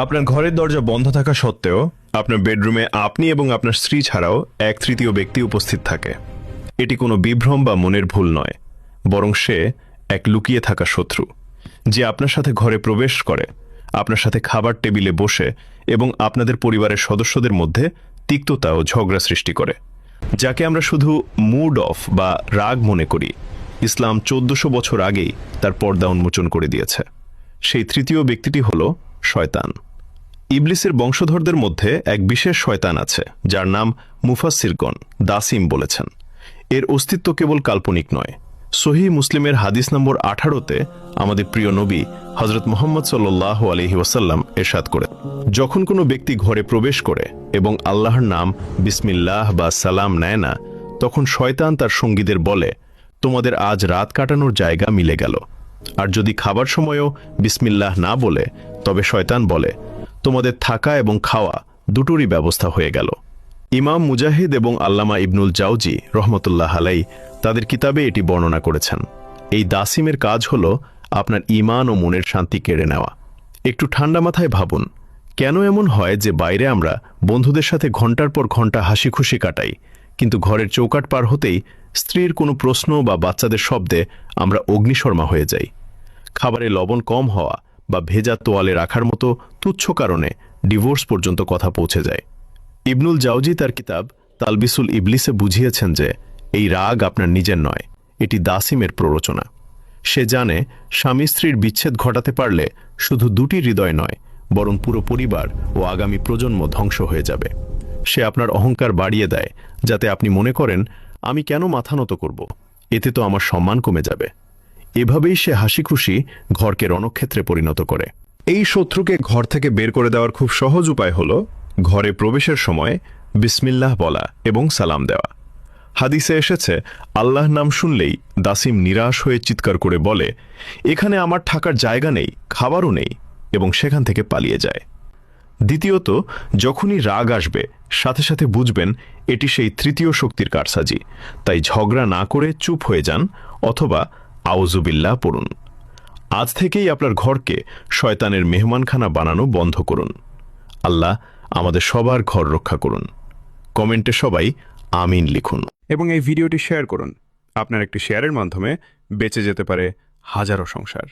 আপনার ঘরের দরজা বন্ধ থাকা সত্ত্বেও আপনার বেডরুমে আপনি এবং আপনার স্ত্রী ছাড়াও এক তৃতীয় ব্যক্তি উপস্থিত থাকে। এটি কোনো বিভ্রম বা মনের ভুল নয়, বরং সে এক লুকিয়ে থাকা শত্রু, যে আপনার সাথে ঘরে প্রবেশ করে, আপনার সাথে খাবার টেবিলে বসে এবং আপনাদের পরিবারের সদস্যদের মধ্যে তিক্ততা ও ঝগড়া সৃষ্টি করে। যাকে আমরা শুধু মুড অফ বা রাগ মনে করি, ইসলাম 1400 বছর আগেই তার পর্দা উন্মোচন করে দিয়েছে। সেই তৃতীয় ব্যক্তিটি হল শয়তান। ইবলিসের বংশধরদের মধ্যে এক বিশেষ শয়তান আছে, যার নাম মুফাসসিরগণ দাসিম বলেছেন। এর অস্তিত্ব কেবল কাল্পনিক নয়। সহিহ মুসলিমের হাদিস নম্বর 18-তে আমাদের প্রিয় নবী হযরত মুহাম্মদ সাল্লাল্লাহু আলাইহি ওয়াসাল্লাম ইরশাদ করেন, যখন কোনো ব্যক্তি ঘরে প্রবেশ করে এবং আল্লাহর নাম বিসমিল্লাহ বা সালাম নেয় না, তখন শয়তান তার সঙ্গীদের বলে, তোমাদের আজ রাত কাটানোর জায়গা মিলে গেল। আর যদি খাবার সময়ও বিসমিল্লাহ না বলে, তবে শয়তান বলে, তোমাদের থাকা এবং খাওয়া দুটোরই ব্যবস্থা হয়ে গেল। ইমাম মুজাহিদ এবং আল্লামা ইবনুল জাওজি রহমতুল্লাহ আলাই তাদের কিতাবে এটি বর্ণনা করেছেন। এই দাসিমের কাজ হল আপনার ঈমান ও মনের শান্তি কেড়ে নেওয়া। একটু ঠান্ডা মাথায় ভাবুন, কেন এমন হয় যে বাইরে আমরা বন্ধুদের সাথে ঘন্টার পর ঘন্টা হাসি খুশি কাটাই, কিন্তু ঘরের চৌকাঠ পার হতেই স্ত্রীর কোনো প্রশ্ন বা বাচ্চাদের শব্দে আমরা অগ্নিশর্মা হয়ে যাই। খাবারে লবণ কম হওয়া বা ভেজা তোয়ালে রাখার মতো তুচ্ছ কারণে ডিভোর্স পর্যন্ত কথা পৌঁছে যায়। ইবনুল জাওজি তার কিতাব তালবিসুল ইবলিসে বুঝিয়েছেন যে এই রাগ আপনার নিজের নয়, এটি দাসিমের প্ররোচনা। সে জানে স্বামী স্ত্রীর বিচ্ছেদ ঘটাতে পারলে শুধু দুটি হৃদয় নয়, বরং পুরো পরিবার ও আগামী প্রজন্ম ধ্বংস হয়ে যাবে। সে আপনার অহংকার বাড়িয়ে দেয়, যাতে আপনি মনে করেন, আমি কেন মাথা নত করব, এতে তো আমার সম্মান কমে যাবে। এভাবেই সে হাসি খুশি ঘরকে রণক্ষেত্রে পরিণত করে। এই শত্রুকে ঘর থেকে বের করে দেওয়ার খুব সহজ উপায় হল ঘরে প্রবেশের সময় বিসমিল্লাহ বলা এবং সালাম দেওয়া। হাদিসে এসেছে, আল্লাহ নাম শুনলেই দাসিম নিরাশ হয়ে চিৎকার করে বলে, এখানে আমার থাকার জায়গা নেই, খাবারও নেই, এবং সেখান থেকে পালিয়ে যায়। দ্বিতীয়ত, যখনই রাগ আসবে, সাথে সাথে বুঝবেন এটি সেই তৃতীয় শক্তির কারসাজি। তাই ঝগড়া না করে চুপ হয়ে যান অথবা আউযুবিল্লাহ পড়ুন। আজ থেকেই আপনার ঘরকে শয়তানের মেহমানখানা বানানো বন্ধ করুন। আল্লাহ আমাদের সবার ঘর রক্ষা করুন। কমেন্টে সবাই আমিন লিখুন এবং এই ভিডিওটি শেয়ার করুন। আপনার একটি শেয়ারের মাধ্যমে বেঁচে যেতে পারে হাজারো সংসার।